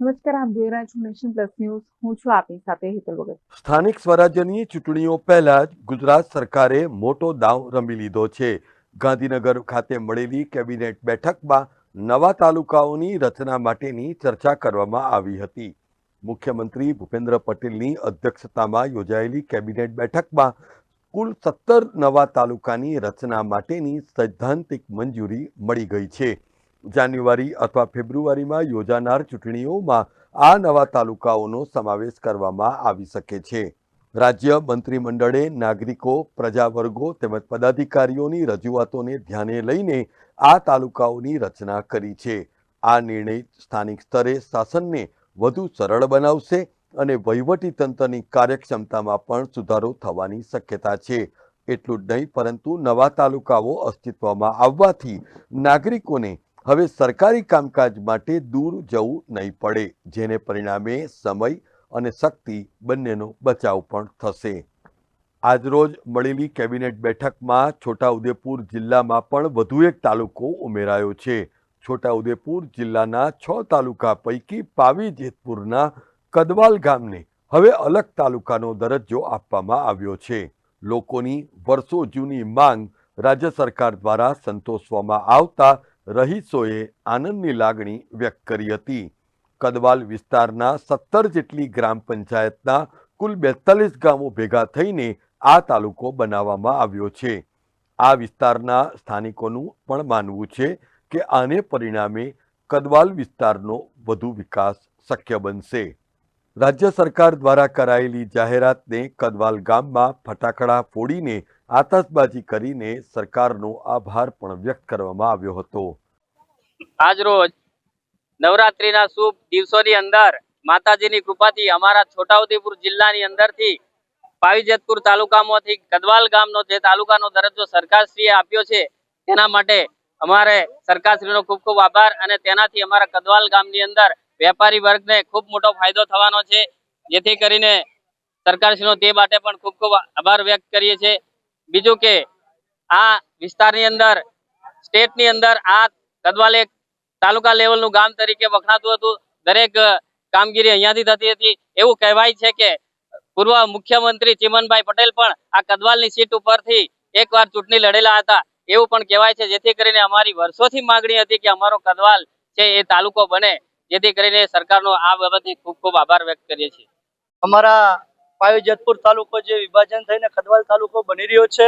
નમસ્કાર, આપ જોઈ રહ્યા છો નેશન પ્લસ ન્યૂઝ. હું છું આપની સાથે હેતલ વગર. સ્થાનિક સ્વરાજ્યની ચૂંટણીઓ પહેલા જ ગુજરાત સરકારે મોટો દાવ રમી લીધો છે. ગાંધીનગર ખાતે મળેલી કેબિનેટ બેઠકમાં નવા તાલુકાઓની રચના માટેની ચર્ચા કરવામાં આવી હતી. મુખ્યમંત્રી ભૂપેન્દ્ર પટેલની અધ્યક્ષતામાં યોજાયેલી કેબિનેટ બેઠકમાં કુલ 17 નવા તાલુકાની રચના માટેની સૈદ્ધાંતિક મંજૂરી મળી ગઈ છે. જાન્યુઆરી અથવા ફેબ્રુઆરીમાં યોજાનાર ચૂંટણીઓમાં આ નવા તાલુકાઓનો સમાવેશ કરવામાં આવી શકે છે. રાજ્ય મંત્રીમંડળે નાગરિકો, પ્રજાવર્ગો તેમજ પદાધિકારીઓની રજૂઆતોને ધ્યાને લઈને આ તાલુકાઓની રચના કરી છે. આ નિર્ણય સ્થાનિક સ્તરે શાસનને વધુ સરળ બનાવશે અને વહીવટીતંત્રની કાર્યક્ષમતામાં પણ સુધારો થવાની શક્યતા છે. એટલું જ નહીં, પરંતુ નવા તાલુકાઓ અસ્તિત્વમાં આવવાથી નાગરિકોને હવે સરકારી કામકાજ માટે દૂર જવું નહીં પડે, જેને પરિણામે સમય અને શક્તિ બંનેનો બચાવ પણ થશે. આજરોજ મળેલી કેબિનેટ બેઠકમાં છોટાઉદેપુર જિલ્લામાં પણ વધુ એક તાલુકો ઉમેરાયો છે. છોટાઉદેપુર જિલ્લાના 6 તાલુકા પૈકી પાવી જેતપુરના કદવાલ ગામને હવે અલગ તાલુકાનો દરજ્જો આપવામાં આવ્યો છે. લોકોની વર્ષો જૂની માંગ રાજ્ય સરકાર દ્વારા સંતોષવામાં આવતા રહીશોએ આનંદની લાગણી વ્યક્ત કરી હતી. કદવાલ વિસ્તારના 17 જેટલી ગ્રામ પંચાયતના કુલ 42 ગામો ભેગા થઈને આ તાલુકો બનાવવામાં આવ્યો છે. આ વિસ્તારના સ્થાનિકોનું પણ માનવું છે કે આને પરિણામે કદવાલ વિસ્તારનો વધુ વિકાસ શક્ય બનશે. રાજ્ય સરકાર દ્વારા કરાયેલી જાહેરાતને કદવાલ ગામમાં ફટાકડા ફોડીને આતશબાજી કરીને સરકારનો આભાર પણ વ્યક્ત કરવામાં આવ્યો હતો. આજ રોજ નવરાત્રીના શુભ દિવસોની અંદર માતાજીની કૃપાથી અમારા છોટાઉદેપુર જિલ્લાની અંદરથી પાવીજેતપુર તાલુકામાંથી કદવાલ ગામનો જે તાલુકાનો દરજ્જો સરકારશ્રીએ આપ્યો છે, તેના માટે અમારે સરકારશ્રીનો ખૂબ ખૂબ આભાર. અને તેનાથી અમારા કદવાલ ગામની અંદર વેપારી વર્ગને ખૂબ મોટો ફાયદો થવાનો છે, જેથી કરીને સરકારશ્રીનો તે માટે પણ ખૂબ ખૂબ આભાર વ્યક્ત કરીએ છીએ. બીજું કે આ વિસ્તારની અંદર સ્ટેટની અંદર આ કદવાલ એક તાલુકા લેવલનું ગામ તરીકે વખણાતું હતું. દરેક કામગીરી અહીંયાથી થતી હતી. એવું કહેવાય છે કે પૂર્વ મુખ્યમંત્રી ચીમનભાઈ પટેલ પણ આ કદવાલની સીટ ઉપરથી એકવાર ચૂંટણી લડેલા હતા, એવું પણ કહેવાય છે. જેથી કરીને અમારી વર્ષોથી માંગણી હતી કે અમારો કદવાલ છે એ તાલુકો બને, જેથી કરીને સરકારનો આ બાબતે ખૂબ ખૂબ આભાર વ્યક્ત કરીએ છીએ. અમારા પાવીજેતપુર તાલુકો જે વિભાજન થઈને કદવાલ તાલુકો બની રહ્યો છે,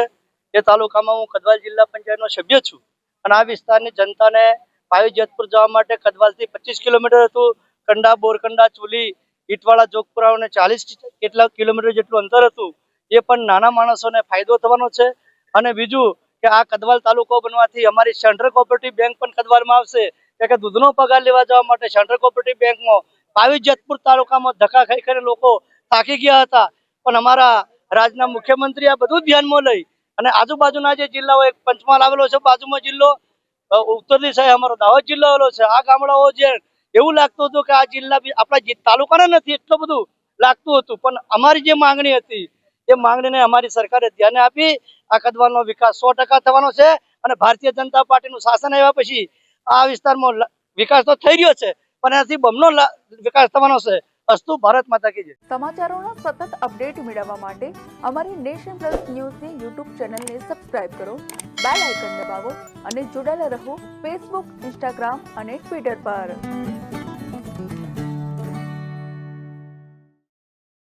એ તાલુકામાં હું કદવાલ જિલ્લા પંચાયતનો સભ્ય છું. અને આ વિસ્તારની જનતાને પાવીજેતપુર જવા માટે કદવાલથી 25 કિલોમીટર હતું. કંડા, બોરકંડા, ચુલી, ઈટવાળા, જોગપુરા અને 40 કેટલા કિલોમીટર જેટલું અંતર હતું. એ પણ નાના માણસોને ફાયદો થવાનો છે. અને બીજું કે આ કદવાલ તાલુકો બનવાથી અમારી સેન્ટ્રલ કોઓપરેટિવ બેંક પણ કદવાલમાં આવશે. કે દૂધનો પગાર લેવા જવા માટે સેન્ટ્રલ કોઓપરેટિવ બેંકમાં પાવીજેતપુર તાલુકામાં ધક્કા ખાઈ ખાઈને લોકો થાકી ગયા હતા. પણ અમારા રાજ્યના મુખ્યમંત્રી આ બધું ધ્યાનમાં લઈ અને આજુબાજુના જે જિલ્લાઓ, એક પંચમહાલ આવેલો છે બાજુમાં જિલ્લો, ઉત્તરની સાહેબ અમારો દાહોદ જિલ્લો આવેલો છે. આ ગામડાઓ જે એવું લાગતું હતું કે આ જિલ્લા આપણા તાલુકાના નથી, એટલું બધું લાગતું હતું. પણ અમારી જે માંગણી હતી એ માંગણીને અમારી સરકારે ધ્યાને આપી આ કદવાલનો વિકાસ 100% થવાનો છે. અને ભારતીય જનતા પાર્ટીનું શાસન આવ્યા પછી આ વિસ્તારમાં વિકાસ તો થઈ રહ્યો છે, પણ એનાથી બમણો વિકાસ થવાનો છે. અસ્તુ ભારત માતા કી જય. સમાચારોના સતત અપડેટ મેળવવા માટે અમારી નેશન પ્લસ ન્યૂઝની યુટ્યુબ ચેનલને સબસ્ક્રાઇબ કરો, બેલ આઇકન દબાવો અને જોડાયેલા રહો ફેસબુક, ઇન્સ્ટાગ્રામ અને ટ્વિટર પર.